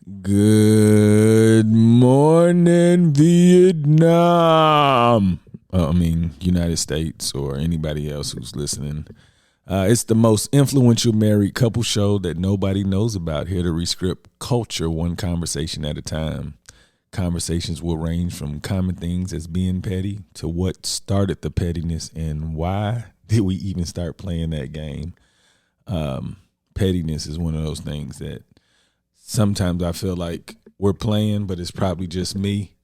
Good morning, Vietnam. United States or anybody else who's listening. It's the most influential married couple show that nobody knows about. Here to Rescript culture one conversation at a time. Conversations will range from common things as being petty to what started the pettiness and why did we even start playing that game. Pettiness is one of those things that sometimes I feel like we're playing, but it's probably just me.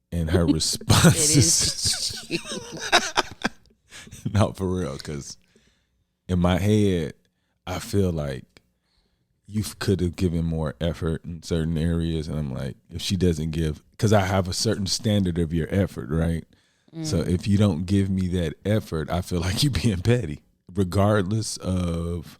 And her response is no, for real, because in my head, I feel like you could have given more effort in certain areas. And I'm like, if she doesn't give, because I have a certain standard of your effort, right? So if you don't give me that effort, I feel like you're being petty, regardless of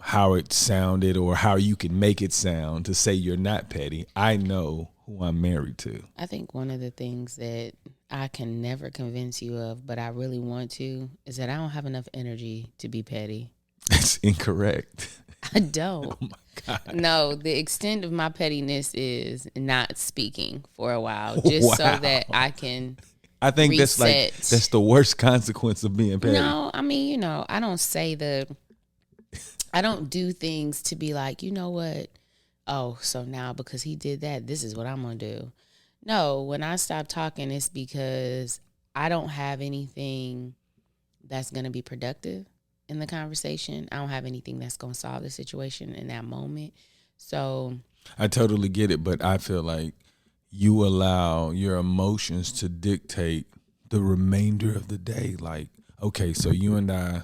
how it sounded or how you can make it sound to say you're not petty. I know who I'm married to. I think one of the things that I can never convince you of, but I really want to, is that I don't have enough energy to be petty. That's incorrect. I don't. Oh my God. No, the extent of my pettiness is not speaking for a while, just so that I can I think reset. that's the worst consequence of being petty. No, I mean, I don't do things to be like, you know what? Oh, so now because he did that, this is what I'm going to do. No, when I stop talking, it's because I don't have anything that's going to be productive in the conversation. I don't have anything that's going to solve the situation in that moment. So I totally get it, but I feel like you allow your emotions to dictate the remainder of the day. Like, okay, so you and I,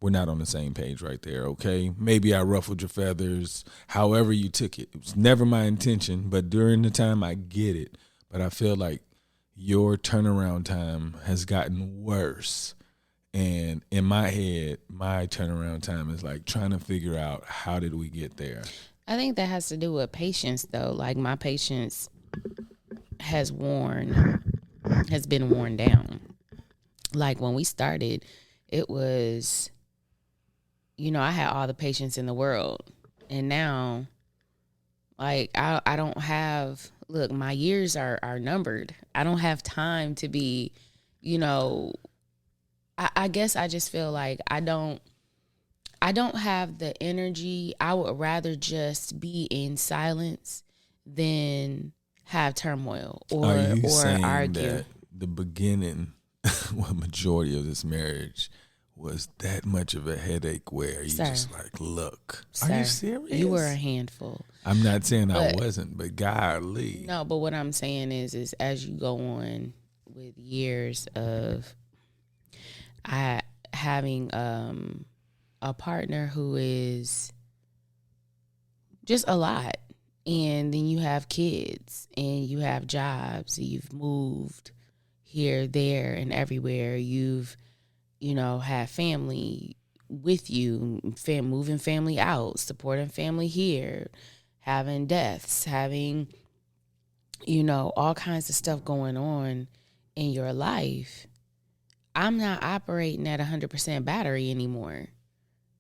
we're not on the same page right there, okay? Maybe I ruffled your feathers, however you took it. It was never my intention, but during the time I get it. But I feel like your turnaround time has gotten worse. And in my head, my turnaround time is like trying to figure out how did we get there. I think that has to do with patience, though. Like, my patience has been worn down. Like, when we started, it was, I had all the patience in the world. And now, like, I don't have, look, my years are numbered. I don't have time to be, I guess I just feel like I don't have the energy. I would rather just be in silence than have turmoil or argue. That the beginning, majority of this marriage was that much of a headache where you just like, look, Sir, are you serious? You were a handful. I'm not saying I wasn't, but golly. No, but what I'm saying is as you go on with years of having a partner who is just a lot, and then you have kids and you have jobs, you've moved here, there, and everywhere. You've have family with you, moving family out, supporting family here, having deaths, having, all kinds of stuff going on in your life. I'm not operating at 100% battery anymore.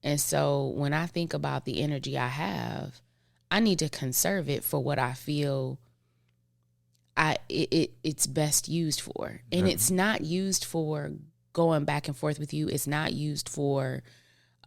And so when I think about the energy I have, I need to conserve it for what I feel it's best used for. And it's not used for going back and forth with you. It's not used for,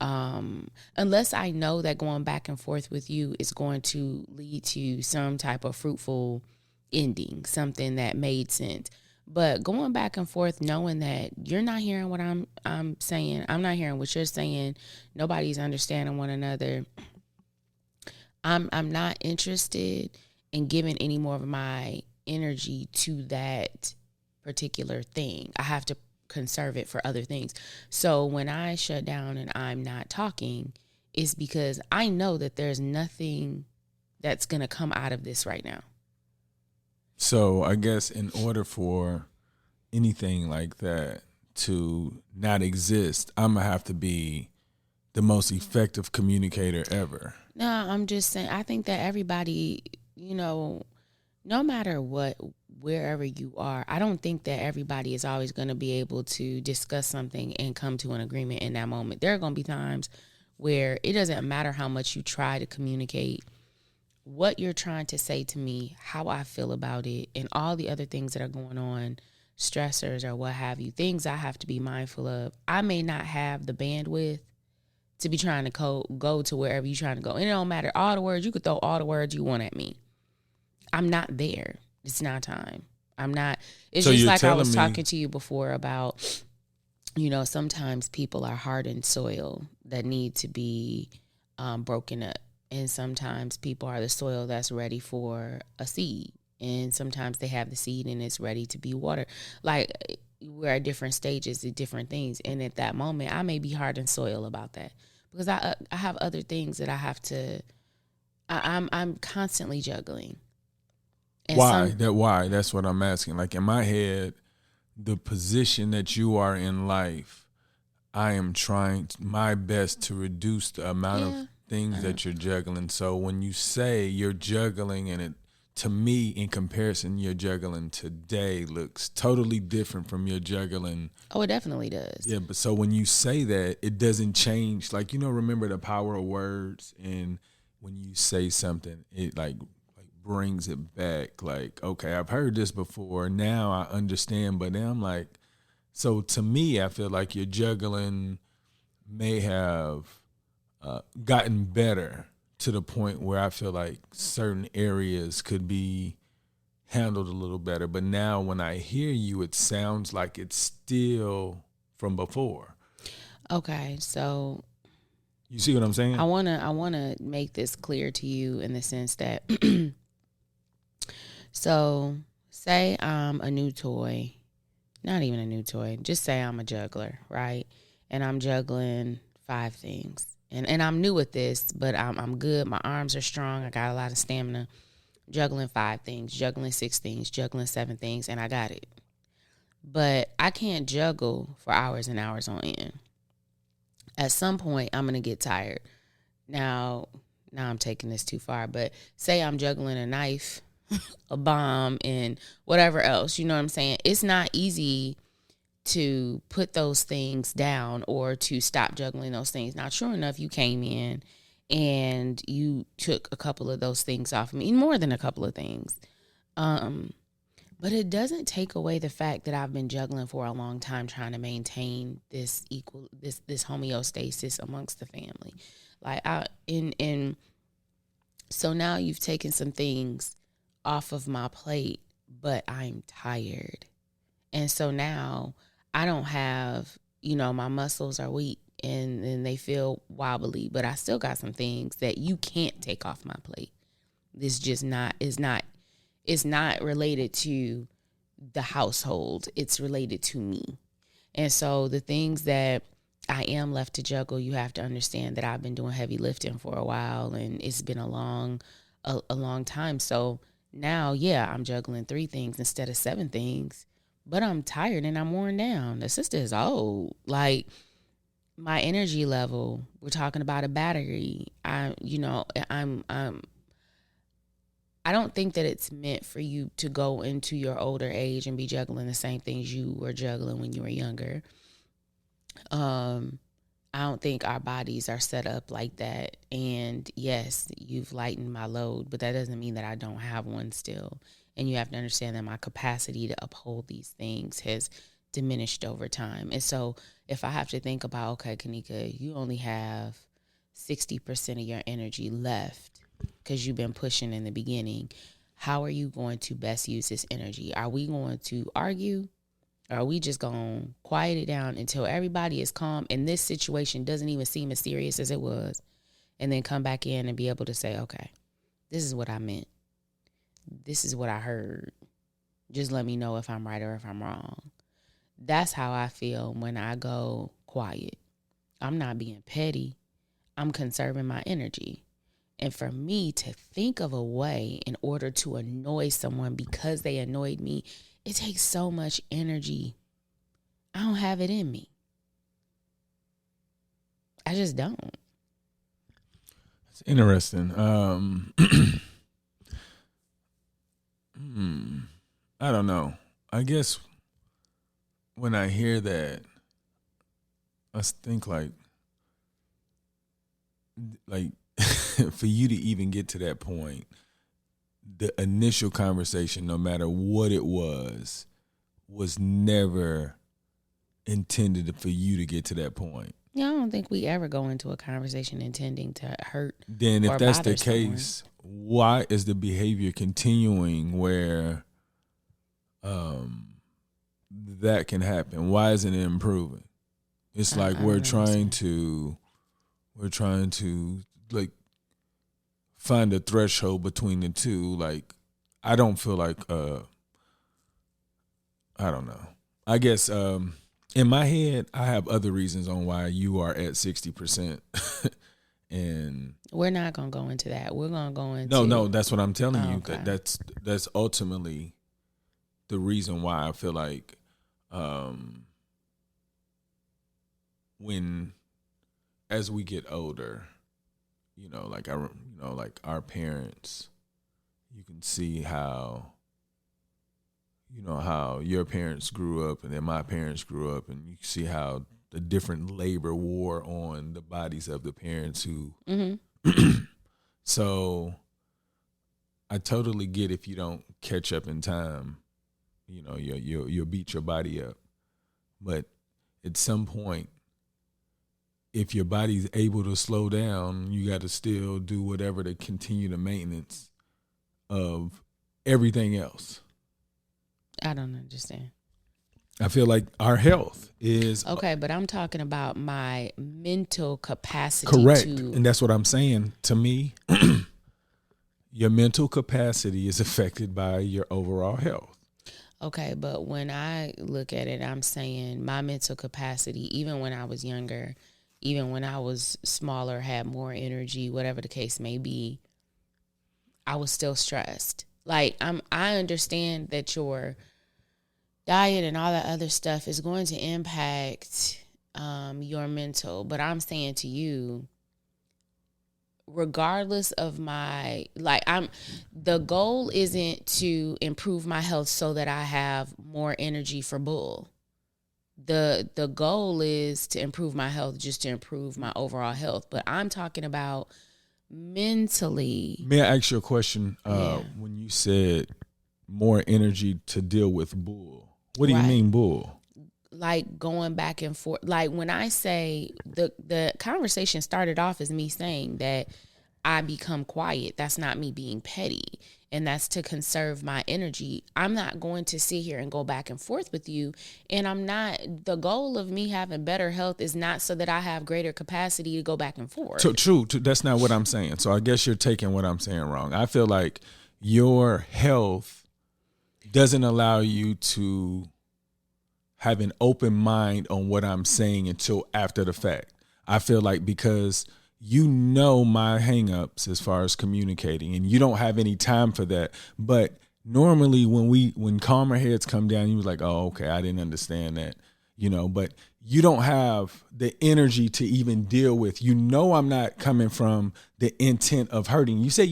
unless I know that going back and forth with you is going to lead to some type of fruitful ending, something that made sense. But going back and forth, knowing that you're not hearing what I'm saying, I'm not hearing what you're saying, nobody's understanding one another. I'm not interested in giving any more of my energy to that particular thing. I have to conserve it for other things. So when I shut down and I'm not talking, it's because I know that there's nothing that's going to come out of this right now. So I guess in order for anything like that to not exist, I'm going to have to be the most effective communicator ever. No, I'm just saying, I think that everybody, no matter what, wherever you are, I don't think that everybody is always going to be able to discuss something and come to an agreement in that moment. There are going to be times where it doesn't matter how much you try to communicate what you're trying to say to me, how I feel about it, and all the other things that are going on, stressors or what have you, things I have to be mindful of. I may not have the bandwidth to be trying to go to wherever you're trying to go. And it don't matter. All the words, you could throw all the words you want at me. I'm not there. It's not time. I'm not. It's so just like I was talking to you before about, sometimes people are hardened soil that need to be broken up. And sometimes people are the soil that's ready for a seed. And sometimes they have the seed and it's ready to be watered. Like, we're at different stages of different things. And at that moment, I may be hardened soil about that. Because I have other things that I have to, I'm constantly juggling. And why? That's what I'm asking. Like, in my head, the position that you are in life, I am trying my best to reduce the amount of things that you're juggling. So when you say you're juggling, and it, to me, in comparison, your juggling today looks totally different from your juggling. Oh, it definitely does. Yeah, but so when you say that, it doesn't change. Like, remember the power of words, and when you say something, it like brings it back. Like, okay, I've heard this before. Now I understand, but then I'm like, so to me, I feel like your juggling may have gotten better to the point where I feel like certain areas could be handled a little better. But now when I hear you, it sounds like it's still from before. Okay, so you see what I'm saying? I wanna make this clear to you in the sense that so say I'm a new toy, not even a new toy, just say I'm a juggler, right? And I'm juggling 5 things. And I'm new at this, but I'm good. My arms are strong. I got a lot of stamina. Juggling 5 things, juggling 6 things, juggling 7 things, and I got it. But I can't juggle for hours and hours on end. At some point, I'm going to get tired. Now I'm taking this too far, but say I'm juggling a knife, a bomb, and whatever else. You know what I'm saying? It's not easy to put those things down or to stop juggling those things. Now, sure enough, you came in and you took a couple of those things off me, more than a couple of things. But it doesn't take away the fact that I've been juggling for a long time trying to maintain this homeostasis amongst the family. So now you've taken some things off of my plate, but I'm tired. And so now I don't have, my muscles are weak and they feel wobbly, but I still got some things that you can't take off my plate. This just it's not related to the household. It's related to me. And so the things that I am left to juggle, you have to understand that I've been doing heavy lifting for a while and it's been a long time. So now, I'm juggling 3 things instead of 7 things. But I'm tired and I'm worn down. The sister is old. Like, my energy level, we're talking about a battery. I don't think that it's meant for you to go into your older age and be juggling the same things you were juggling when you were younger. I don't think our bodies are set up like that. And yes, you've lightened my load, but that doesn't mean that I don't have one still. And you have to understand that my capacity to uphold these things has diminished over time. And so if I have to think about, okay, Kanika, you only have 60% of your energy left because you've been pushing in the beginning. How are you going to best use this energy? Are we going to argue? Or are we just going to quiet it down until everybody is calm and this situation doesn't even seem as serious as it was? And then come back in and be able to say, okay, this is what I meant. This is what I heard. Just let me know if I'm right or if I'm wrong. That's how I feel when I go quiet. I'm not being petty. I'm conserving my energy. And for me to think of a way in order to annoy someone because they annoyed me, it takes so much energy. I don't have it in me. I just don't. It's interesting. I don't know. I guess when I hear that, I think like like for you to even get to that point, the initial conversation, no matter what it was never intended for you to get to that point. Yeah, I don't think we ever go into a conversation intending to hurt. Then if or that's bother the case, why is the behavior continuing where that can happen? Why isn't it improving? It's like we're trying to like find a threshold between the two. Like I don't feel like I don't know. I guess in my head I have other reasons on why you are at 60%. And we're not gonna go into that. We're gonna go into no. That's what I'm telling you. Okay. That's ultimately the reason why I feel like when as we get older, like our parents, you can see how how your parents grew up and then my parents grew up, and you can see how the different labor wore on the bodies of the parents who. Mm-hmm. So I totally get if you don't catch up in time, you'll beat your body up. But at some point, if your body's able to slow down, you got to still do whatever to continue the maintenance of everything else. I don't understand. I feel like our health is okay, but I'm talking about my mental capacity. Correct, and that's what I'm saying. To me, your mental capacity is affected by your overall health. Okay, but when I look at it, I'm saying my mental capacity, even when I was younger, even when I was smaller, had more energy, whatever the case may be, I was still stressed. Like I understand that your diet and all that other stuff is going to impact your mental, but I'm saying to you, regardless of the goal isn't to improve my health so that I have more energy for bull. The goal is to improve my health just to improve my overall health. But I'm talking about mentally. May I ask you a question? When you said more energy to deal with bull, what do you mean bull? Like going back and forth. Like when I say the conversation started off as me saying that I become quiet. That's not me being petty. And that's to conserve my energy. I'm not going to sit here and go back and forth with you. And the goal of me having better health is not so that I have greater capacity to go back and forth. So true. That's not what I'm saying. So I guess you're taking what I'm saying wrong. I feel like your health doesn't allow you to have an open mind on what I'm saying until after the fact. I feel like because my hangups as far as communicating, and you don't have any time for that. But normally when calmer heads come down, you was like, oh, okay, I didn't understand that, but you don't have the energy to even deal with, I'm not coming from the intent of hurting. You say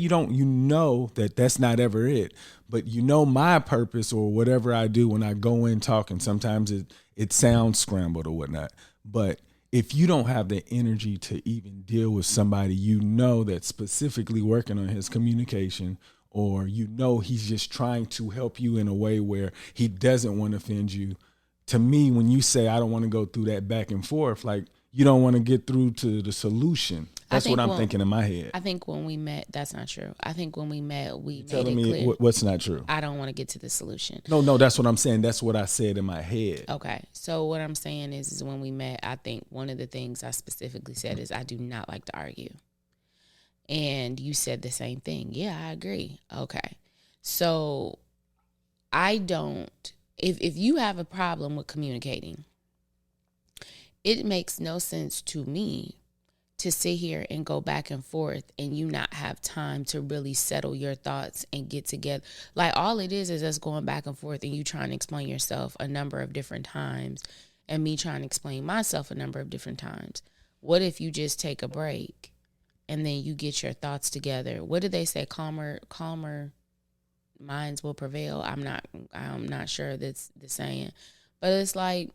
that's not ever it, but my purpose or whatever I do when I go in talking, sometimes it sounds scrambled or whatnot, but if you don't have the energy to even deal with somebody that's specifically working on his communication, or he's just trying to help you in a way where he doesn't want to offend you, to me, when you say I don't want to go through that back and forth, like you don't want to get through to the solution. That's what I'm thinking in my head. I think when we met, that's not true. I think when we met, we made it clear. What's not true? I don't want to get to the solution. No, that's what I'm saying. That's what I said in my head. Okay. So what I'm saying is when we met, I think one of the things I specifically said is I do not like to argue. And you said the same thing. Yeah, I agree. Okay. So I don't, if you have a problem with communicating, it makes no sense to me to sit here and go back and forth and you not have time to really settle your thoughts and get together. Like all it is us going back and forth and you trying to explain yourself a number of different times and me trying to explain myself a number of different times. What if you just take a break and then you get your thoughts together? What did they say? Calmer minds will prevail. I'm not sure that's the saying, but it's like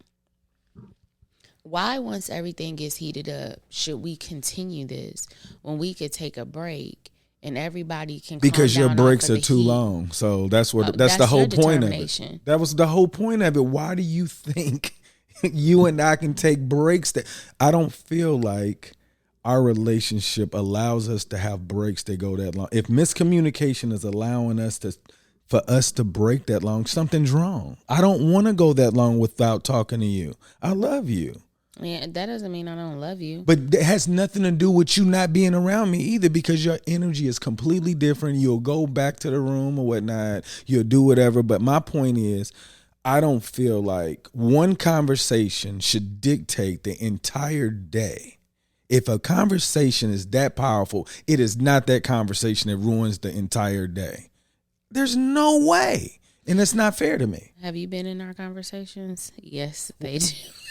Why, once everything gets heated up, should we continue this when we could take a break and everybody can because calm your down breaks off of are the too heat? long. So that's what That's the whole your point of it. determination. That was the whole point of it. Why do you think you and I can take breaks? That I don't feel like our relationship allows us to have breaks that go that long. If miscommunication is allowing us for us to break that long, something's wrong. I don't want to go that long without talking to you. I love you. Yeah, that doesn't mean I don't love you. But it has nothing to do with you not being around me either, because your energy is completely different. You'll go back to the room or whatnot. You'll do whatever. But my point is, I don't feel like one conversation should dictate the entire day. If a conversation is that powerful, it is not that conversation that ruins the entire day. There's no way. And it's not fair to me. Have you been in our conversations? Yes, they do.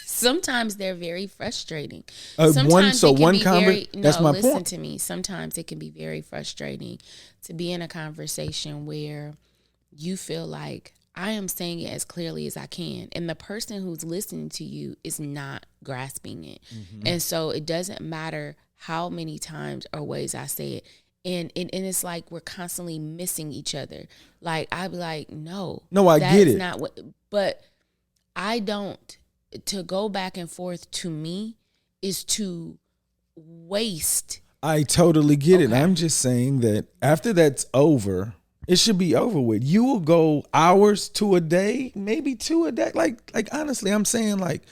Sometimes they're very frustrating. That's my listen point. to me. Sometimes it can be very frustrating to be in a conversation where you feel like I am saying it as clearly as I can, and the person who's listening to you is not grasping it. Mm-hmm. And so it doesn't matter how many times or ways I say it. And it's like we're constantly missing each other. Like, I'd be like, no, I get it. Not what, but I don't. To go back and forth to me is to waste. I totally get it. I'm just saying that after that's over, it should be over with. You will go hours to a day, maybe 2 a day. Like honestly, I'm saying, like,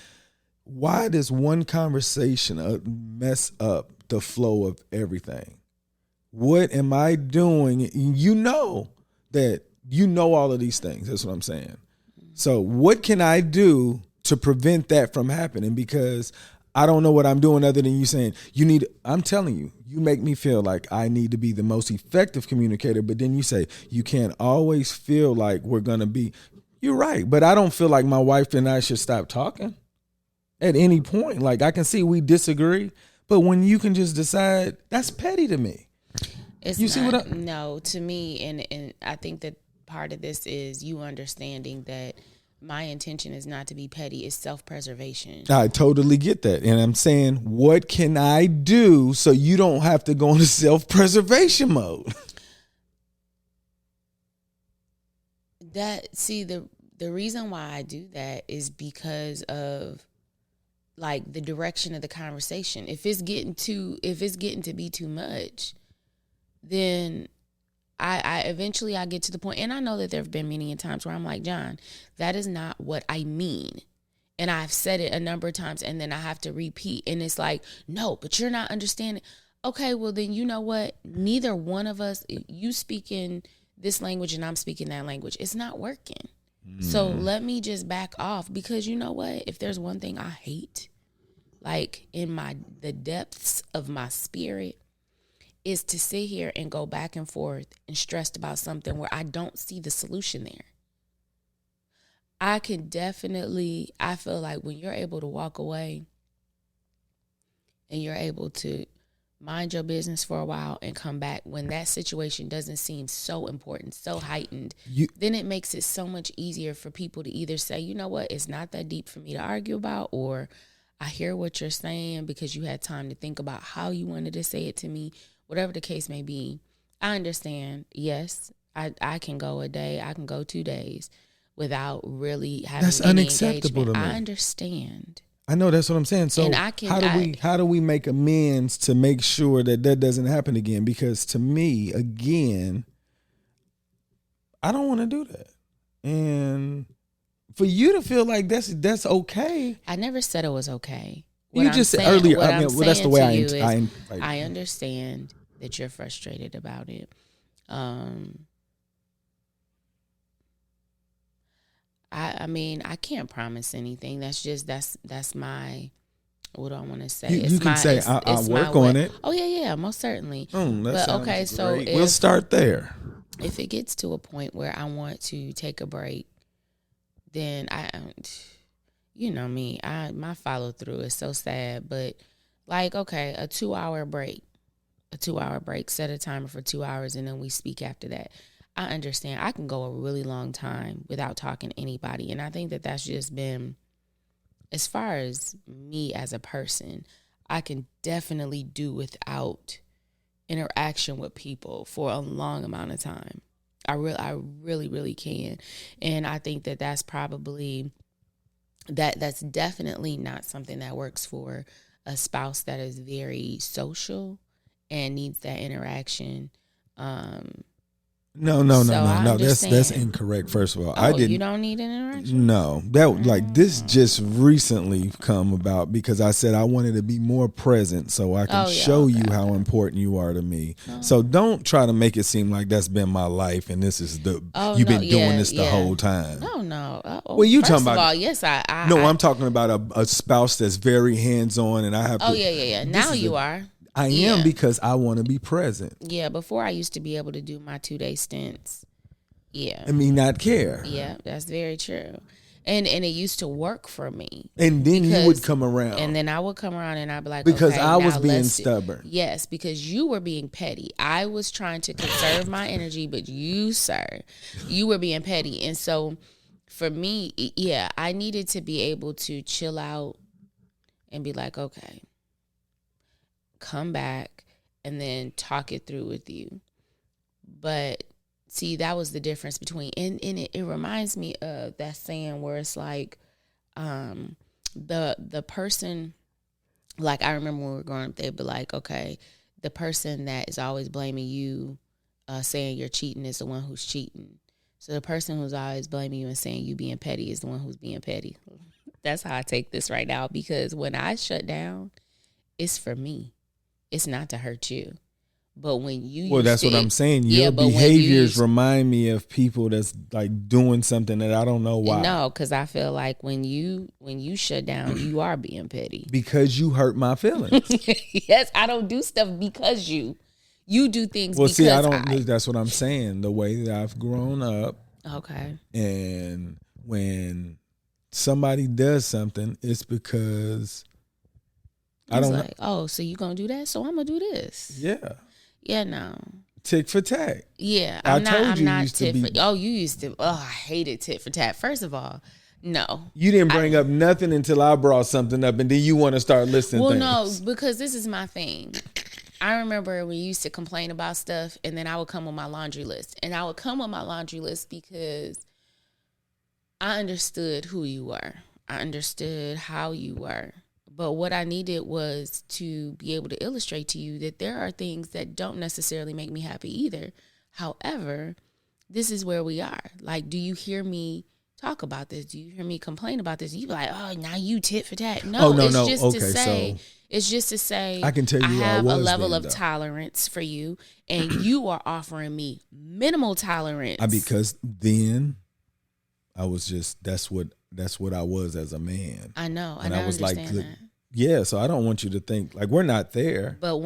why does one conversation mess up the flow of everything? What am I doing? You know that you know all of these things. That's what I'm saying. So what can I do to prevent that from happening? Because I don't know what I'm doing other than you saying I'm telling you, you make me feel like I need to be the most effective communicator. But then you say you can't always feel like we're going to be. You're right. But I don't feel like my wife and I should stop talking at any point. Like, I can see we disagree, but when you can just decide, that's petty to me. No, to me, and I think that part of this is you understanding that my intention is not to be petty. It's self-preservation. I totally get that. And I'm saying, what can I do so you don't have to go into self-preservation mode? The reason why I do that is because of, like, the direction of the conversation. If it's getting to be too much, then I eventually I get to the point, and I know that there have been many times where I'm like, John, that is not what I mean. And I've said it a number of times, and then I have to repeat. And it's like, no, but you're not understanding. Okay, well, then you know what? Neither one of us, you speaking this language and I'm speaking that language, it's not working. So let me just back off, because you know what? If there's one thing I hate, like in the depths of my spirit, is to sit here and go back and forth and stressed about something where I don't see the solution there. I feel like when you're able to walk away and you're able to mind your business for a while and come back when that situation doesn't seem so important, so heightened, then it makes it so much easier for people to either say, you know what, it's not that deep for me to argue about, or I hear what you're saying because you had time to think about how you wanted to say it to me. Whatever the case may be, I understand. Yes, I can go a day, I can go 2 days without really having that's any unacceptable engagement. to me. I understand. I know, that's what I'm saying. So how do we make amends to make sure that doesn't happen again? Because to me, again, I don't want to do that. And for you to feel like that's okay. I never said it was okay. You just said earlier. That's the way I understand that you're frustrated about it. I mean, I can't promise anything. That's my, what do I want to say? You can say I'll work on it. Oh yeah, most certainly. But okay, great. So we'll start there. If it gets to a point where I want to take a break, then you know me, my follow through is so sad. But like, okay, a 2-hour break, set a timer for 2 hours, and then we speak after that. I understand. I can go a really long time without talking to anybody, and I think that that's just been as far as me as a person, I can definitely do without interaction with people for a long amount of time. I really, really can. And I think that that's probably, that's definitely not something that works for a spouse that is very social and needs that interaction. No. That's incorrect. First of all, I didn't. You don't need an interaction. No, this just recently come about because I said I wanted to be more present so I can show you how important you are to me. So don't try to make it seem like that's been my life and this is you've been doing this the whole time. No. Well, you talking about? First of all, yes, I'm talking about a spouse that's very hands on, and I have. Yeah. Now you are. I am because I want to be present. Yeah, before I used to be able to do my 2-day stints. Yeah. I mean, not care. Yeah, that's very true. And it used to work for me. And then you would come around. And then I would come around and I'd be like, because okay, I was being stubborn. Yes, because you were being petty. I was trying to conserve my energy, but you, sir, you were being petty. And so for me, yeah, I needed to be able to chill out and be like, okay, come back and then talk it through with you. But see, that was the difference between, and it reminds me of that saying where it's like, the person, like I remember when we were growing up, they'd be like, okay, the person that is always blaming you, saying you're cheating is the one who's cheating. So the person who's always blaming you and saying you being petty is the one who's being petty. That's how I take this right now, because when I shut down, it's for me. It's not to hurt you. But when you that's what I'm saying. Your behaviors remind me of people that's like doing something that I don't know why. No, because I feel like when you shut down, you are being petty. Because you hurt my feelings. Yes, I don't do stuff because you do things because see, I don't. That's what I'm saying. The way that I've grown up. Okay. And when somebody does something, it's because I don't like, oh, so you gonna do that? So I'm gonna do this. Yeah. Yeah, no. Tick for tack. Yeah, I'm not tit for. Oh, you used to. Oh, I hated tit for tat. First of all, no. You didn't bring up nothing until I brought something up, and then you want to start listening. Well, no, because this is my thing. I remember when you used to complain about stuff, and then I would come with my laundry list, and I would come with my laundry list because I understood who you were. I understood how you were. But what I needed was to be able to illustrate to you that there are things that don't necessarily make me happy either. However, this is where we are. Like, do you hear me talk about this? Do you hear me complain about this? You be like, oh, now you tit for tat. No, it's just to say, I can tell you I have a level of tolerance for you, and you are offering me minimal tolerance. Because then I was just that's what I was as a man. I know, and I was like, that. Yeah, so I don't want you to think like we're not there. But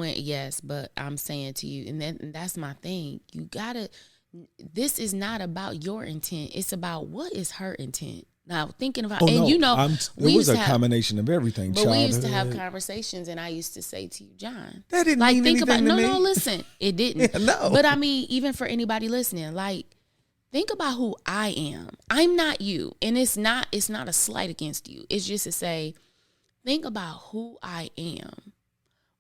but I'm saying to you, and that's my thing. You gotta. This is not about your intent. It's about what is her intent. Now thinking about, it was a combination of everything. But we used to have conversations, and I used to say to you, John, that didn't mean anything to me. No, listen, it didn't. Yeah, no. But I mean, even for anybody listening, like, think about who I am. I'm not you, and it's not a slight against you. It's just to say, think about who I am.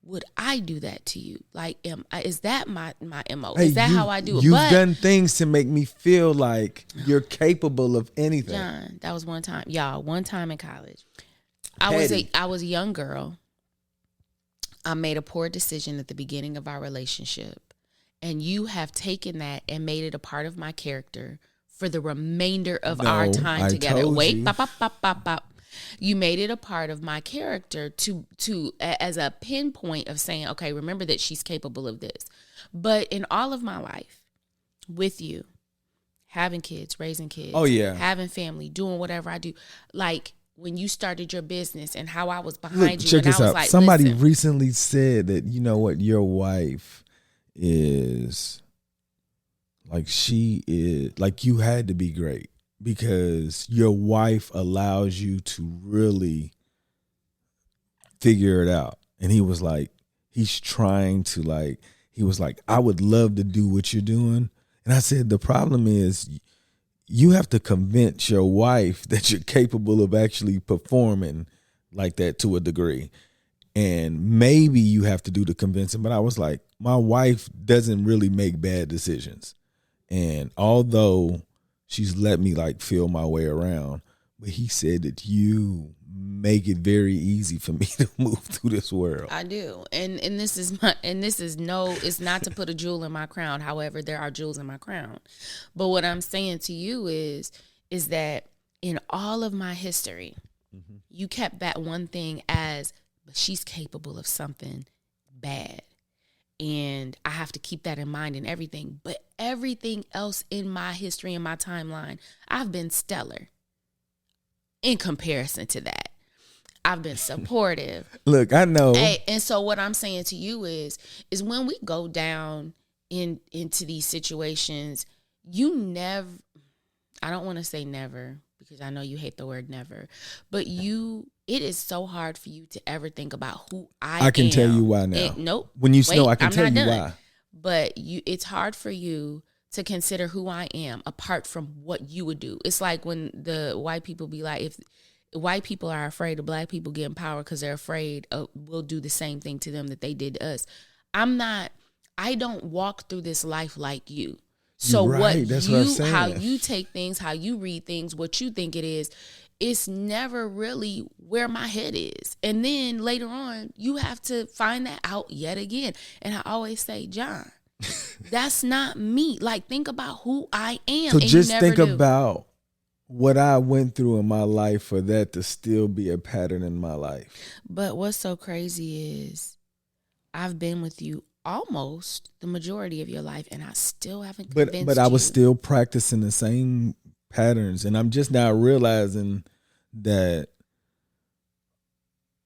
Would I do that to you? Like, is that my MO? Is that how I do it? You've done things to make me feel like you're capable of anything. John, that was one time. Y'all, one time in college. I was a young girl. I made a poor decision at the beginning of our relationship. And you have taken that and made it a part of my character for the remainder of our time together. Wait, pop, pop, pop, pop, pop. You made it a part of my character to as a pinpoint of saying, okay, remember that she's capable of this. But in all of my life, with you, having kids, raising kids, having family, doing whatever I do, like when you started your business and how I was behind you, check and this I was out. like, Somebody recently said that, you know what, your wife is like, she is like, you had to be great. Because your wife allows you to really figure it out. And he was like, he's trying to like, he was like, I would love to do what you're doing. And I said, the problem is you have to convince your wife that you're capable of actually performing like that to a degree. And maybe you have to do the convincing. But I was like, my wife doesn't really make bad decisions. And although she's let me like feel my way around, but he said that you make it very easy for me to move through this world. I do. And this is it's not to put a jewel in my crown. However, there are jewels in my crown. But what I'm saying to you is that in all of my history, you kept that one thing as, but she's capable of something bad. And I have to keep that in mind in everything. But everything else in my history and my timeline, I've been stellar in comparison to that. I've been supportive. Look, I know. Hey, and so what I'm saying to you is when we go down into these situations, you never, I don't want to say never, because I know you hate the word never, but it is so hard for you to ever think about who I am. I can tell you why now. Nope. When you know, I can tell you why. But it's hard for you to consider who I am apart from what you would do. It's like when the white people be like, if white people are afraid of black people getting power because they're afraid we'll do the same thing to them that they did to us. I don't walk through this life like you. So how you take things, how you read things, what you think it is, it's never really where my head is. And then later on, you have to find that out yet again. And I always say, John, that's not me. Like, think about who I am. So just think about what I went through in my life for that to still be a pattern in my life. But what's so crazy is I've been with you almost the majority of your life, and I still haven't convinced you. But I was still practicing the same patterns, and I'm just now realizing that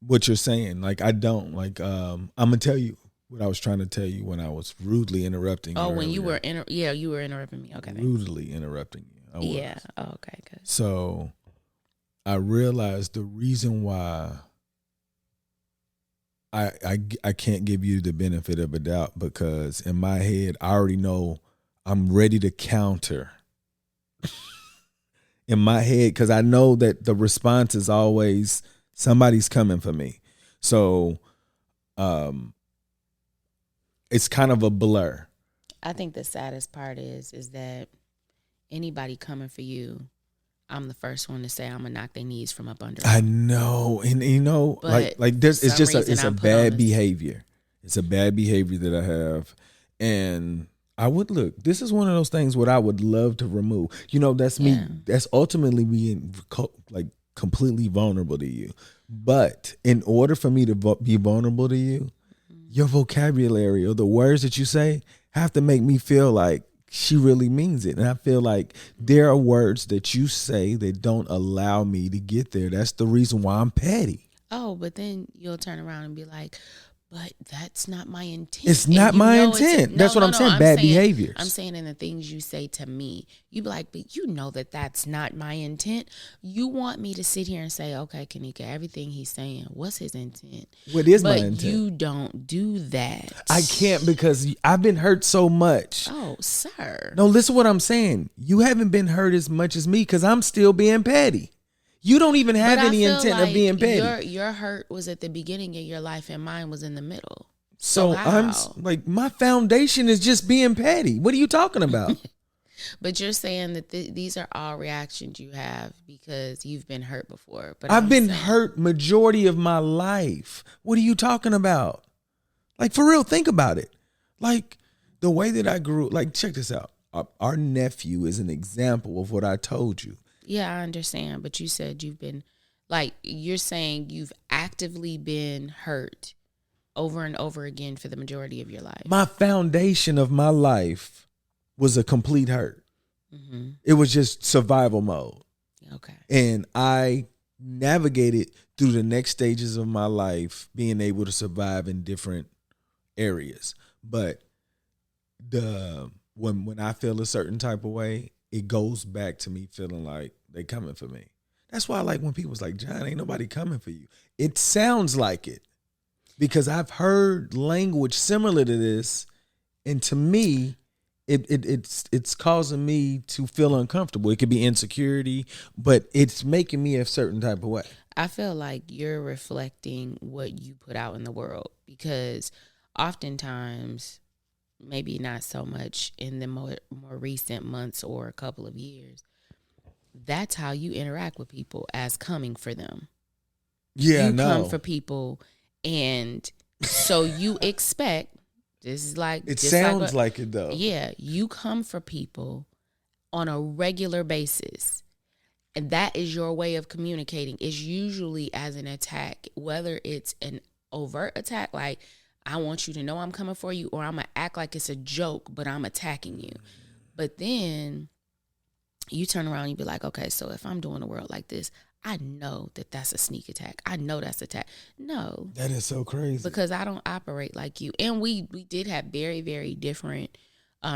what you're saying, like, I don't, like, I'm gonna tell you what I was trying to tell you when I was rudely interrupting you. Oh, when you were you were interrupting me. Okay, rudely interrupting you. Yeah. Oh, okay, good. So I realized the reason why I can't give you the benefit of a doubt, because in my head I already know I'm ready to counter. In my head, because I know that the response is always somebody's coming for me. So it's kind of a blur. I think the saddest part is that anybody coming for you, I'm the first one to say I'm gonna knock their knees from up under them. I know, and you know, but like this, it's just it's a bad behavior. It's a bad behavior that I have, and I would look. This is one of those things what I would love to remove. You know, that's me. Yeah. That's ultimately being like completely vulnerable to you. But in order for me to be vulnerable to you, your vocabulary or the words that you say have to make me feel like she really means it. And I feel like there are words that you say that don't allow me to get there. That's the reason why I'm petty. Oh, but then you'll turn around and be like, but that's not my intent. It's not my intent. That's what I'm saying. Bad behaviors. I'm saying in the things you say to me, you be like, but you know that that's not my intent. You want me to sit here and say, okay, Kanika, everything he's saying, what's his intent? What is my intent? But you don't do that. I can't, because I've been hurt so much. Oh, sir. No, listen to what I'm saying. You haven't been hurt as much as me, because I'm still being petty. You don't even have any intent of being petty. Your hurt was at the beginning of your life and mine was in the middle. So I'm like, my foundation is just being petty. What are you talking about? But you're saying that these are all reactions you have because you've been hurt before. But I've been hurt majority of my life. What are you talking about? Like, for real, think about it. Like, the way that I grew, like, check this out. Our nephew is an example of what I told you. Yeah, I understand. But you said you've been, like, you're saying you've actively been hurt over and over again for the majority of your life. My foundation of my life was a complete hurt. Mm-hmm. It was just survival mode. Okay. And I navigated through the next stages of my life, being able to survive in different areas. But when I feel a certain type of way, it goes back to me feeling like they coming for me. That's why I like when people's like, John, ain't nobody coming for you. It sounds like it, because I've heard language similar to this, and to me, it's causing me to feel uncomfortable. It could be insecurity, but it's making me a certain type of way. I feel like you're reflecting what you put out in the world, because oftentimes, maybe not so much in the more recent months or a couple of years, that's how you interact with people, as coming for them. Yeah, you no. come for people, and so you expect, this is like, It sounds like it though. Yeah, you come for people on a regular basis, and that is your way of communicating. It's usually as an attack, whether it's an overt attack, like, I want you to know I'm coming for you, or I'm going to act like it's a joke, but I'm attacking you. But then you turn around and you be like, okay, so if I'm doing the world like this, I know that that's a sneak attack. I know that's attack. No. That is so crazy. Because I don't operate like you. And we did have very, very different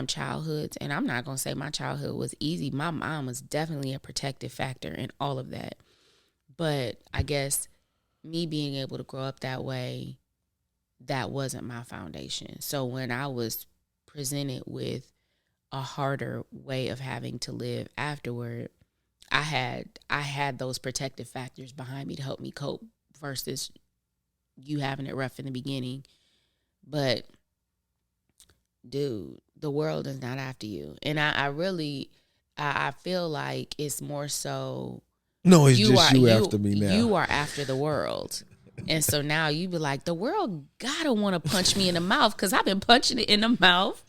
childhoods. And I'm not going to say my childhood was easy. My mom was definitely a protective factor in all of that. But I guess me being able to grow up that way, that wasn't my foundation. So when I was presented with a harder way of having to live afterward, I had those protective factors behind me to help me cope, versus you having it rough in the beginning. But dude, the world is not after you. And I really feel like it's more so, no, it's just you after me now. You are after the world. And so now you be like, the world gotta want to punch me in the mouth, because I've been punching it in the mouth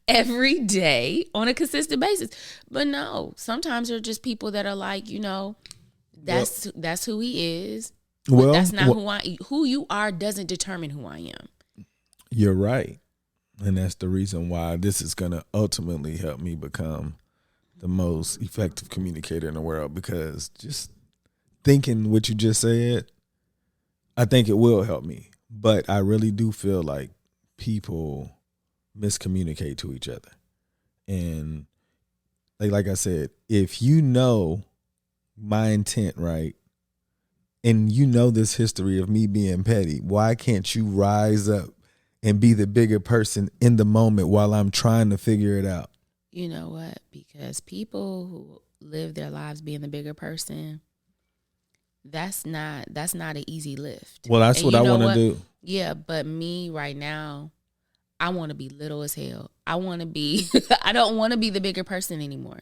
every day on a consistent basis. But no, sometimes there are just people that are like, that's who he is. Well, that's not who you are doesn't determine who I am. You're right. And that's the reason why this is going to ultimately help me become the most effective communicator in the world, because just thinking what you just said, I think it will help me. But I really do feel like people miscommunicate to each other. And like I said, if you know my intent, right, and you know this history of me being petty, why can't you rise up and be the bigger person in the moment while I'm trying to figure it out? You know what? Because people who live their lives being the bigger person, that's not an easy lift. Well, that's what I want to do. Yeah, but me right now, I want to be little as hell. I want to be I don't want to be the bigger person anymore.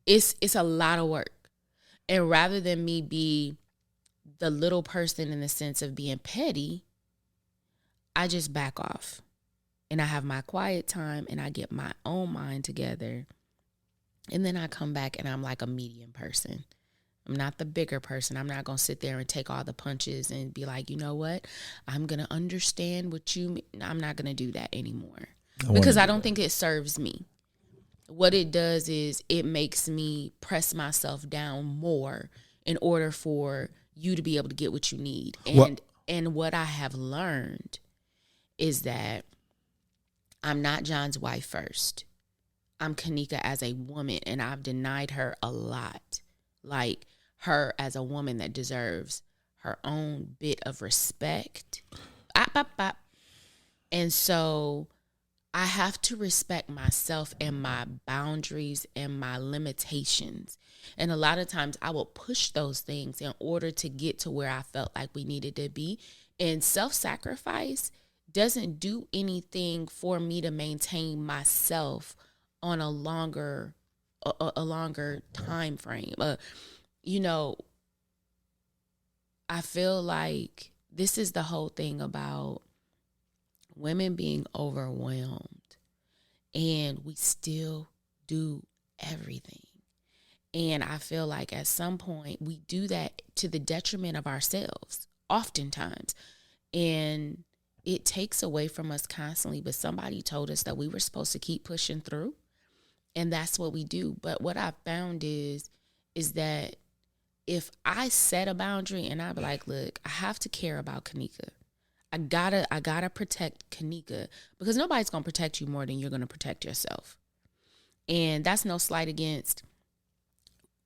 It's a lot of work. And rather than me be the little person in the sense of being petty, I just back off. And I have my quiet time, and I get my own mind together. And then I come back and I'm like a medium person. I'm not the bigger person. I'm not going to sit there and take all the punches and be like, you know what? I'm going to understand what you mean. I'm not going to do that anymore, because I don't think it serves me. What it does is it makes me press myself down more in order for you to be able to get what you need. And what I have learned is that I'm not John's wife first. I'm Kanika as a woman, and I've denied her a lot. Like, her as a woman that deserves her own bit of respect. And so I have to respect myself and my boundaries and my limitations. And a lot of times I will push those things in order to get to where I felt like we needed to be. And self-sacrifice doesn't do anything for me to maintain myself on a longer time frame. I feel like this is the whole thing about women being overwhelmed, and we still do everything. And I feel like at some point we do that to the detriment of ourselves, oftentimes. And it takes away from us constantly, but somebody told us that we were supposed to keep pushing through. And that's what we do. But what I found is that if I set a boundary and I be like, look, I have to care about Kanika. I gotta protect Kanika, because nobody's gonna protect you more than you're gonna protect yourself. And that's no slight against,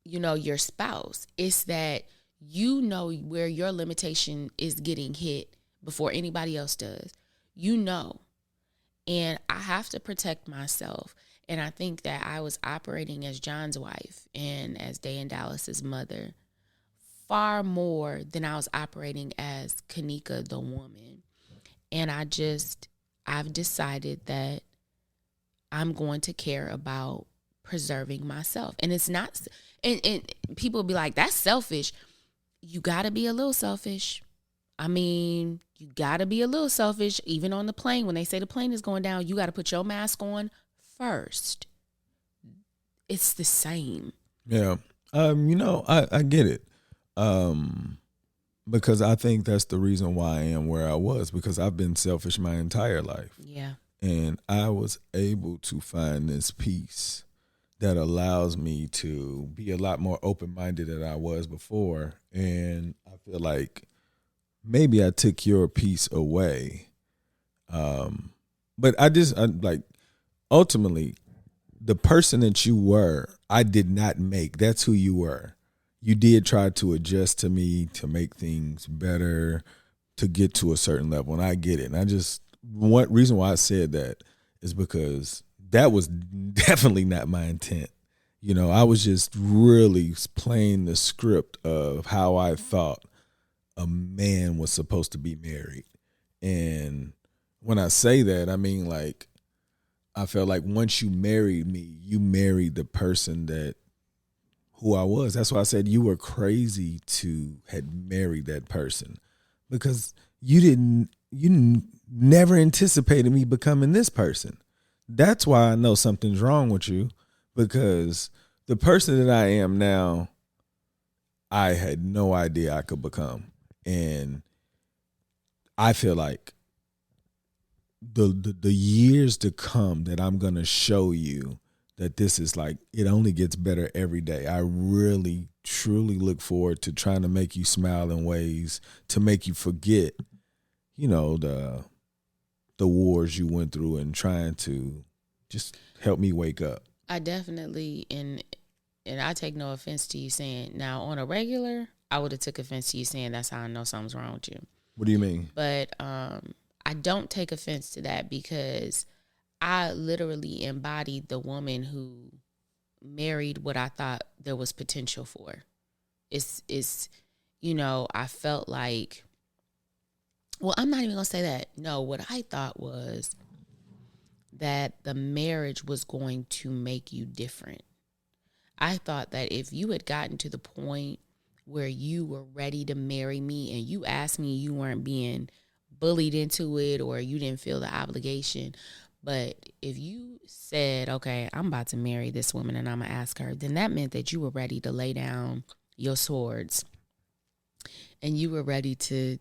your spouse. It's that you know where your limitation is getting hit before anybody else does. And I have to protect myself. And I think that I was operating as John's wife and as Day and Dallas's mother far more than I was operating as Kanika the woman. And I've decided that I'm going to care about preserving myself. And it's not, and people will be like, that's selfish. You got to be a little selfish. I mean, you got to be a little selfish. Even on the plane, when they say the plane is going down, you got to put your mask on first. It's the same. Yeah. I get it. Because I think that's the reason why I am where I was, because I've been selfish my entire life. Yeah. And I was able to find this peace that allows me to be a lot more open-minded than I was before. And I feel like maybe I took your peace away. But ultimately, the person that you were, I did not make. That's who you were. You did try to adjust to me to make things better, to get to a certain level. And I get it. And one reason why I said that is because that was definitely not my intent. I was just really playing the script of how I thought a man was supposed to be married. And when I say that, I mean, like, I felt like once you married me, you married the person who I was. That's why I said you were crazy to had married that person, because you never anticipated me becoming this person. That's why I know something's wrong with you, because the person that I am now, I had no idea I could become. And I feel like the years to come that I'm going to show you that this is like, it only gets better every day. I really, truly look forward to trying to make you smile in ways to make you forget, the wars you went through, and trying to just help me wake up. I definitely, and I take no offense to you saying, now on a regular, I would have took offense to you saying that's how I know something's wrong with you. What do you mean? But I don't take offense to that, because I literally embodied the woman who married what I thought there was potential for. I felt like, well, I'm not even going to say that. No, what I thought was that the marriage was going to make you different. I thought that if you had gotten to the point where you were ready to marry me and you asked me, you weren't being bullied into it or you didn't feel the obligation. But if you said, okay, I'm about to marry this woman and I'm going to ask her, then that meant that you were ready to lay down your swords and you were ready to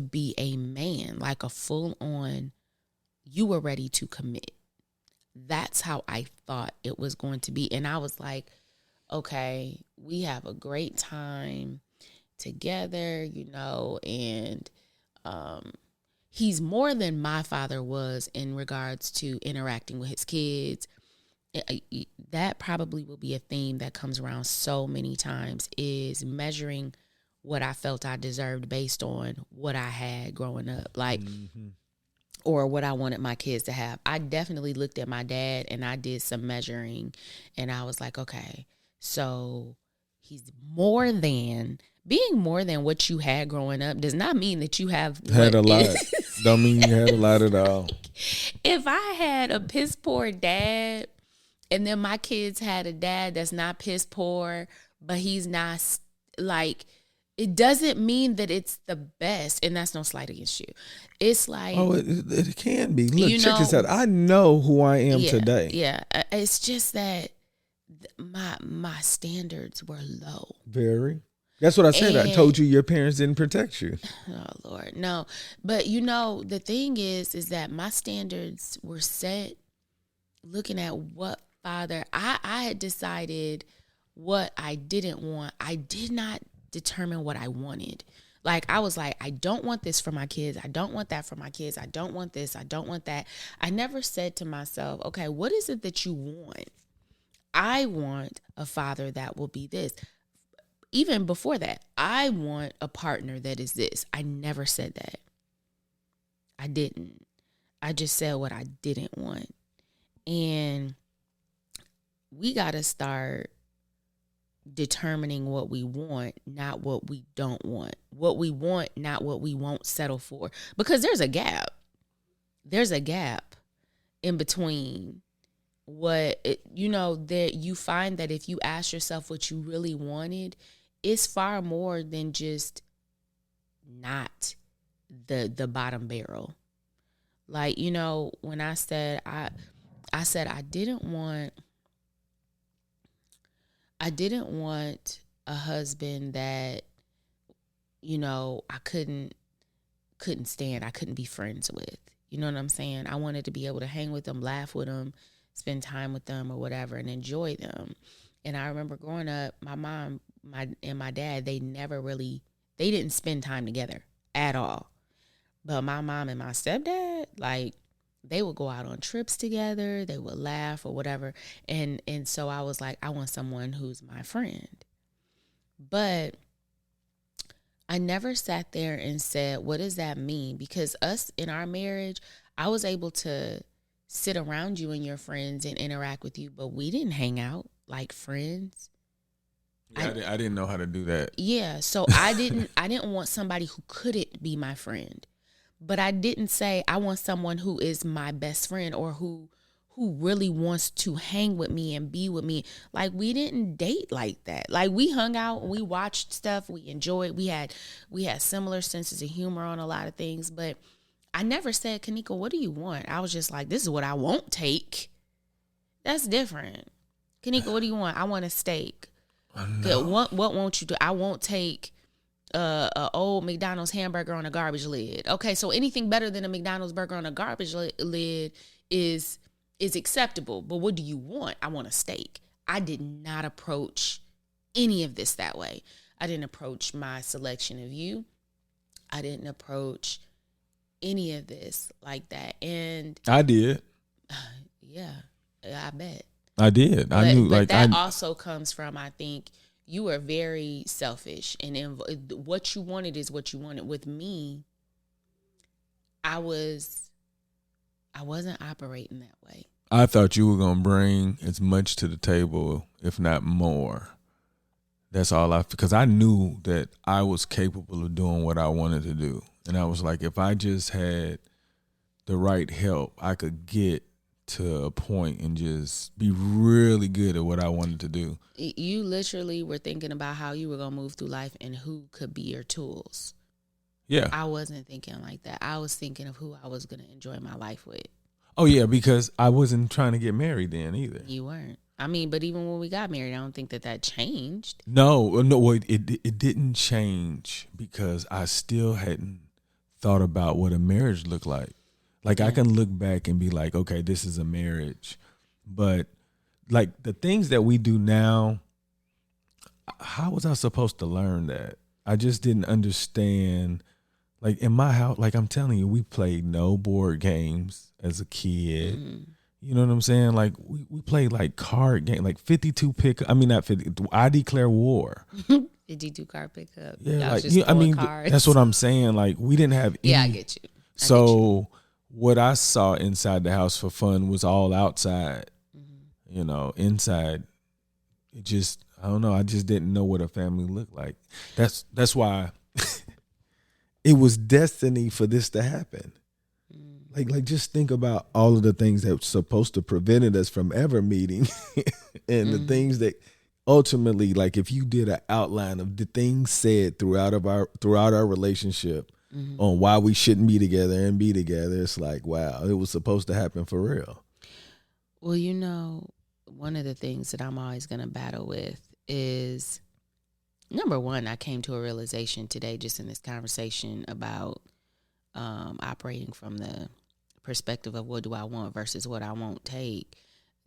be a man, like a full on, you were ready to commit. That's how I thought it was going to be. And I was like, okay, we have a great time together, and he's more than my father was in regards to interacting with his kids. That probably will be a theme that comes around so many times, is measuring what I felt I deserved based on what I had growing up, like, or what I wanted my kids to have. I definitely looked at my dad and I did some measuring, and I was like, okay, so he's being more than what you had growing up does not mean that you have had a lot. Don't mean you had a lot at all. If I had a piss poor dad and then my kids had a dad that's not piss poor, but he's not, like, it doesn't mean that it's the best, and that's no slight against you. It's like, it can be. Look, check this out. I know who I am today. Yeah, it's just that my standards were low. Very. That's what I said. I told you your parents didn't protect you. Oh Lord, no. But the thing is that my standards were set looking at what father I had decided what I didn't want. I did not determine what I wanted. Like, I was like, I don't want this for my kids. I don't want that for my kids. I don't want this. I don't want that. I never said to myself, okay, what is it that you want? I want a father that will be this. Even before that, I want a partner that is this. I never said that. I didn't. I just said what I didn't want. And we got to start determining what we want, not what we don't want. What we want, not what we won't settle for. Because there's a gap. There's a gap in between that you find that if you ask yourself what you really wanted, it's far more than just not the bottom barrel. Like, when I said I didn't want a husband that, I couldn't stand, I couldn't be friends with. You know what I'm saying? I wanted to be able to hang with them, laugh with them, spend time with them or whatever, and enjoy them. And I remember growing up, my mom and my dad, they didn't spend time together at all. But my mom and my stepdad, like, they would go out on trips together, they would laugh or whatever. And so I was like, I want someone who's my friend. But I never sat there and said, what does that mean? Because us in our marriage, I was able to sit around you and your friends and interact with you, but we didn't hang out like friends. Yeah, I didn't know how to do that. Yeah, so I didn't want somebody who couldn't be my friend. But I didn't say I want someone who is my best friend or who really wants to hang with me and be with me. Like, we didn't date like that. Like, we hung out, we watched stuff, we enjoyed. We had similar senses of humor on a lot of things. But I never said, Kanika, what do you want? I was just like, this is what I won't take. That's different. Kanika, what do you want? I want a steak. No. What won't you do? I won't take a old McDonald's hamburger on a garbage lid. Okay, so anything better than a McDonald's burger on a garbage lid is acceptable. But what do you want? I want a steak. I did not approach any of this that way. I didn't approach my selection of you. I didn't approach any of this like that. And I did. Yeah, I bet. I did. I knew. But that also comes from, I think, you were very selfish, and what you wanted is what you wanted. With me, I wasn't operating that way. I thought you were going to bring as much to the table, if not more. That's all because I knew that I was capable of doing what I wanted to do. And I was like, if I just had the right help, I could get to a point and just be really good at what I wanted to do. You literally were thinking about how you were going to move through life and who could be your tools. Yeah. I wasn't thinking like that. I was thinking of who I was going to enjoy my life with. Oh, yeah, because I wasn't trying to get married then either. You weren't. I mean, but even when we got married, I don't think that changed. No, it didn't change because I still hadn't thought about what a marriage looked like. Like, I can look back and be like, okay, this is a marriage. But, like, the things that we do now, how was I supposed to learn that? I just didn't understand. Like, in my house, like I'm telling you, we played no board games as a kid. Mm-hmm. You know what I'm saying? Like, we played, like, card game, like 52 pickup. I mean, not 50. I declare war. 52 card pickup. Yeah, like, I mean, cards. That's what I'm saying. Like, we didn't have any. Yeah, I get you. What I saw inside the house for fun was all outside. Mm-hmm. You know, inside, it just, I don't know. I just didn't know what a family looked like. That's why it was destiny for this to happen. Mm-hmm. Like just think about all of the things that were supposed to prevented us from ever meeting, and the things that ultimately, like, if you did an outline of the things said throughout our relationship. Mm-hmm. On why we shouldn't be together and be together. It's like, wow, it was supposed to happen for real. Well, one of the things that I'm always going to battle with is, number one, I came to a realization today just in this conversation about operating from the perspective of what do I want versus what I won't take.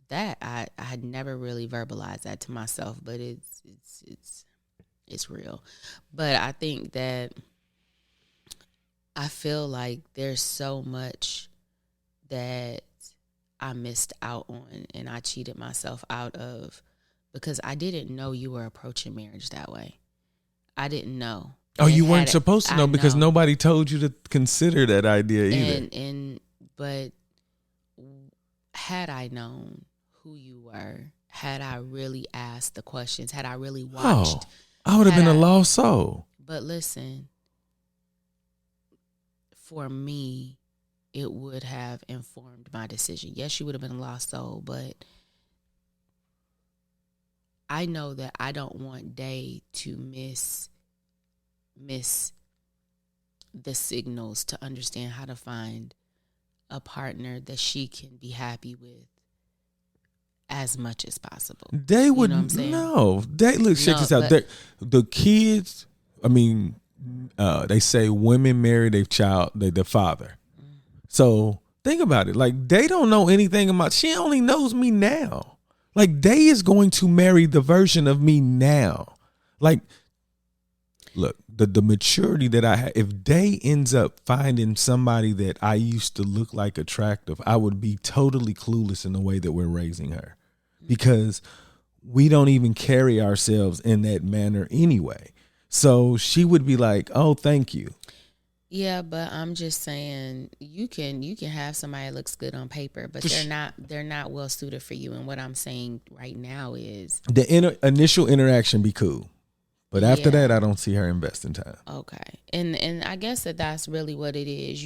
That I had never really verbalized that to myself, but it's real. But I think that I feel like there's so much that I missed out on and I cheated myself out of because I didn't know you were approaching marriage that way. I didn't know. Oh, you weren't supposed to know because nobody told you to consider that idea either. But had I known who you were, had I really asked the questions, had I really Oh, watched. I would have been a I- lost soul. But listen, for me, it would have informed my decision. Yes, she would have been a lost soul, but I know that I don't want Day to miss the signals to understand how to find a partner that she can be happy with as much as possible. They would know what I'm saying? no. They look. Check No, this out. but- The kids. I mean, they say women marry their father. So think about it. Like they don't know anything about. She only knows me now. Like Day is going to marry the version of me now. Like, look, the maturity that I have. If Day ends up finding somebody that I used to look like attractive, I would be totally clueless in the way that we're raising her, because we don't even carry ourselves in that manner anyway. So she would be like, "Oh, thank you." Yeah, but I'm just saying you can have somebody that looks good on paper, but they're not well suited for you. And what I'm saying right now is The initial interaction be cool, but after Yeah. that, I don't see her investing time. okay. And I guess that's really what it is.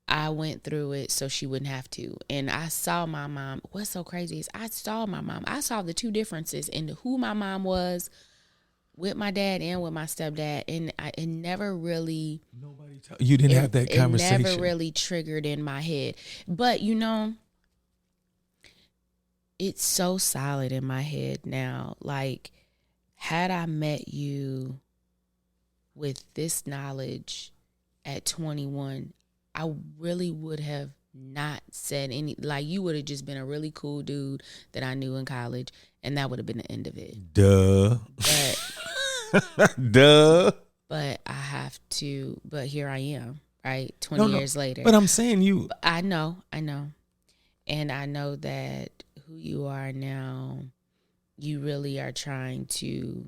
I went through it so she wouldn't have to. And I saw my mom. What's so crazy is I saw my mom. I saw the two differences in who my mom was with my dad and with my stepdad. And it never really... You didn't have that conversation. It never really triggered in my head. But, it's so solid in my head now. Like, had I met you with this knowledge at 21, I really would have not said any, like, you would have just been a really cool dude that I knew in college, and that would have been the end of it. Duh. But Duh. but here I am, right? 20 years later. But I'm saying you. I know. And I know that who you are now, you really are trying to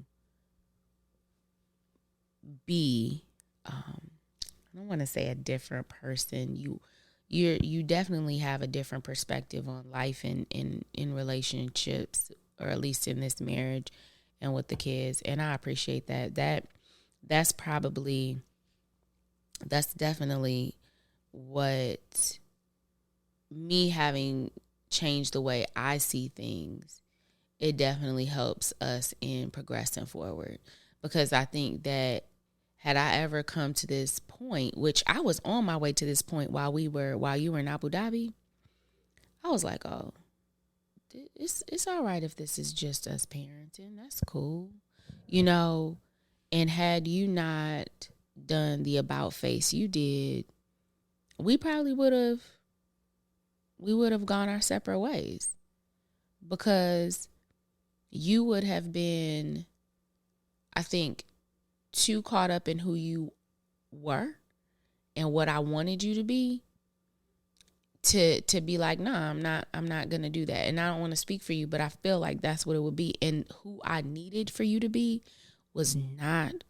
be, I don't want to say a different person. You definitely have a different perspective on life and in relationships, or at least in this marriage and with the kids. And I appreciate that. That's definitely what me having changed the way I see things. It definitely helps us in progressing forward, because I think that had I ever come to this point, which I was on my way to this point while you were in Abu Dhabi, I was like, oh, it's all right if this is just us parenting. That's cool. And had you not done the about face you did, we probably would have gone our separate ways, because you would have been, I think, too caught up in who you were and what I wanted you to be to be like, nah, I'm not gonna do that. And I don't want to speak for you, but I feel like that's what it would be. And who I needed for you to be was not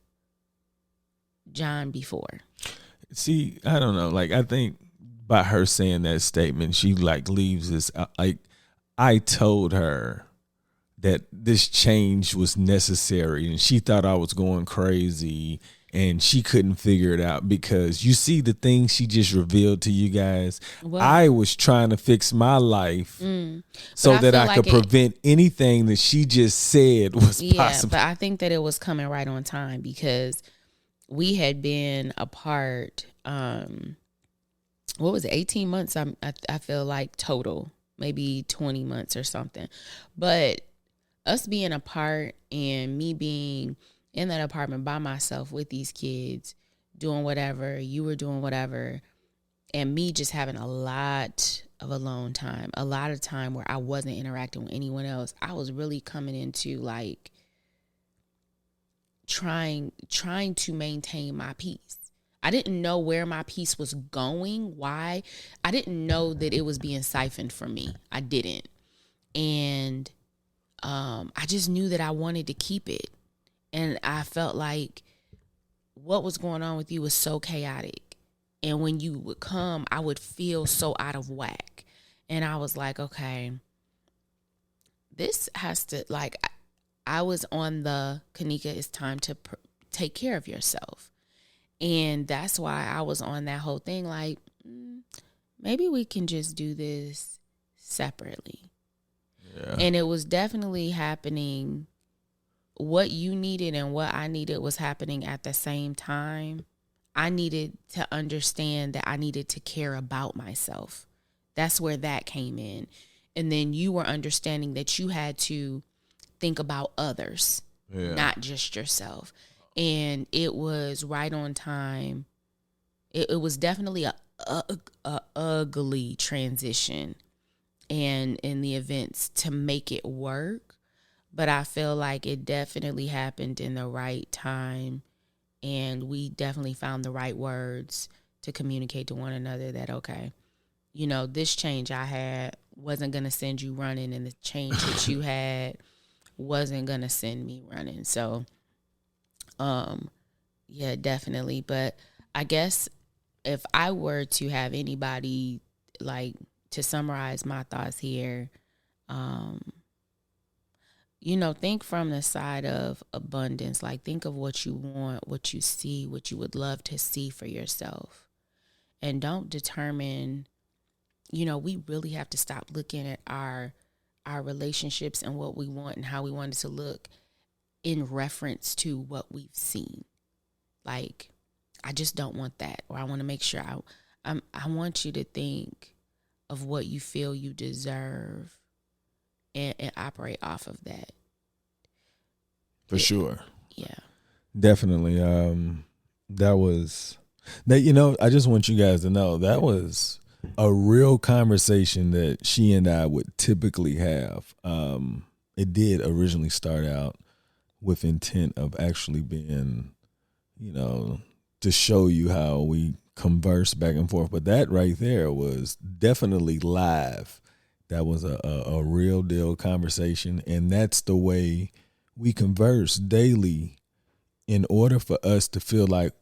John before. See, I don't know. Like, I think by her saying that statement, she like leaves this. Like, I told her that this change was necessary, and she thought I was going crazy, and she couldn't figure it out, because you see the things she just revealed to you guys. Well, I was trying to fix my life so that I could prevent anything that she just said was possible. But I think that it was coming right on time, because we had been apart. What was it? 18 months. I feel like total, maybe 20 months or something. But us being apart and me being in that apartment by myself with these kids, doing whatever, you were doing whatever, and me just having a lot of alone time, a lot of time where I wasn't interacting with anyone else. I was really coming into like trying to maintain my peace. I didn't know where my peace was going. Why? I didn't know that it was being siphoned from me. I didn't. And I just knew that I wanted to keep it. And I felt like what was going on with you was so chaotic. And when you would come, I would feel so out of whack. And I was like, okay, this has to, like, I was on the, Kanika, it's time to take care of yourself. And that's why I was on that whole thing, like, maybe we can just do this separately. Yeah. And it was definitely happening. What you needed and what I needed was happening at the same time. I needed to understand that I needed to care about myself. That's where that came in. And then you were understanding that you had to think about others, not just yourself. And it was right on time. It was definitely a ugly transition and in the events to make it work. But I feel like it definitely happened in the right time. And we definitely found the right words to communicate to one another that, okay, you know, this change I had wasn't going to send you running, and the change that you had wasn't going to send me running. So, yeah, definitely. But I guess if I were to have anybody, like, to summarize my thoughts here, you know, think from the side of abundance. Like, think of what you want, what you see, what you would love to see for yourself. And don't determine, you know, we really have to stop looking at our relationships and what we want and how we want it to look in reference to what we've seen. Like, I just don't want that. Or I want to make sure I want you to think of what you feel you deserve and operate off of that. For sure. Yeah. Definitely. You know, I just want you guys to know that was a real conversation that she and I would typically have. It did originally start out with intent of actually being, you know, to show you how we converse back and forth. But that right there was definitely live. That was a real deal conversation. And that's the way we converse daily. In order for us to feel like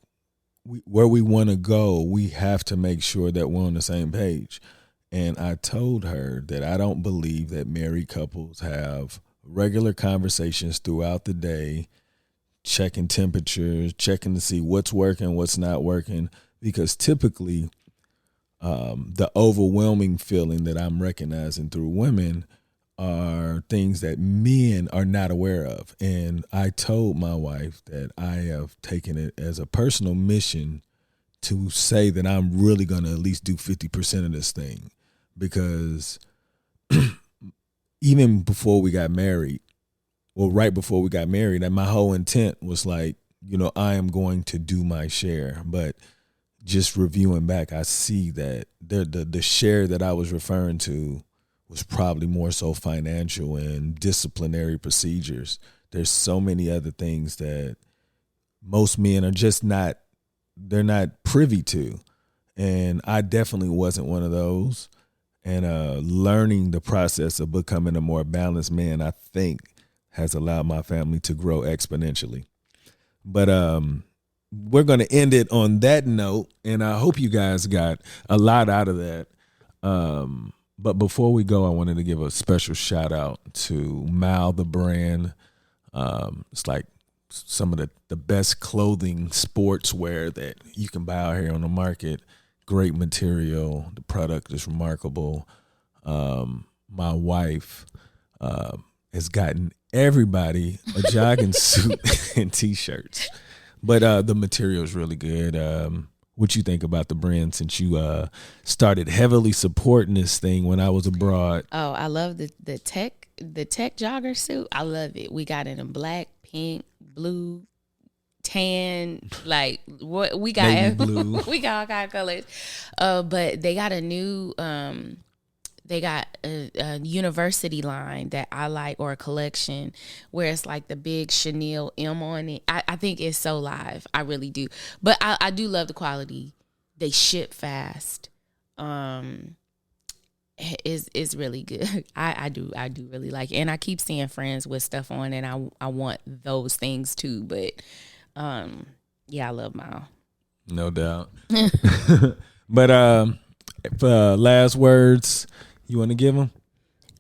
where we want to go, we have to make sure that we're on the same page. And I told her that I don't believe that married couples have regular conversations throughout the day, checking temperatures, checking to see what's working, what's not working, because typically the overwhelming feeling that I'm recognizing through women are things that men are not aware of. And I told my wife that I have taken it as a personal mission to say that I'm really going to at least do 50% of this thing, because even before we got married, well, right before we got married, and my whole intent was like, you know, I am going to do my share. But just reviewing back, I see that the share that I was referring to was probably more so financial and disciplinary procedures. There's so many other things that most men are just not, they're not privy to. And I definitely wasn't one of those. And learning the process of becoming a more balanced man, I think, has allowed my family to grow exponentially. But we're going to end it on that note, and I hope you guys got a lot out of that. But before we go, I wanted to give a special shout out to Mal, the brand. It's like some of the best clothing, sportswear that you can buy out here on the market. Great material. The product is remarkable. My wife has gotten everybody a jogging suit and T-shirts. But the material is really good. What you think about the brand since you started heavily supporting this thing when I was abroad? Oh, I love the tech jogger suit. I love it. We got it in black, pink, blue, tan, like what we got. Navy blue. We got all kind of colors. But they got a new they got a university line that I like, or a collection where it's like the big Chanel M on it. I think it's so live. I really do. But I do love the quality. They ship fast. It's really good. I do really like it. And I keep seeing friends with stuff on, and I want those things too. But yeah, I love Mal. No doubt. But for last words, You want to give them?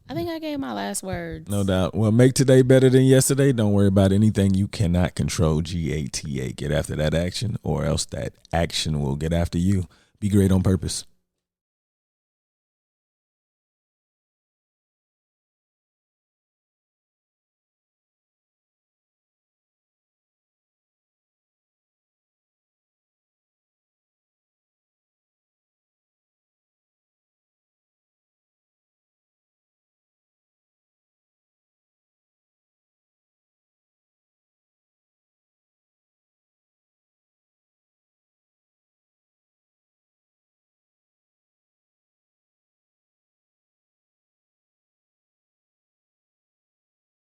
I think I gave my last words. No doubt. Well, make today better than yesterday. Don't worry about anything you cannot control. GATA. Get after that action, or else that action will get after you. Be great on purpose.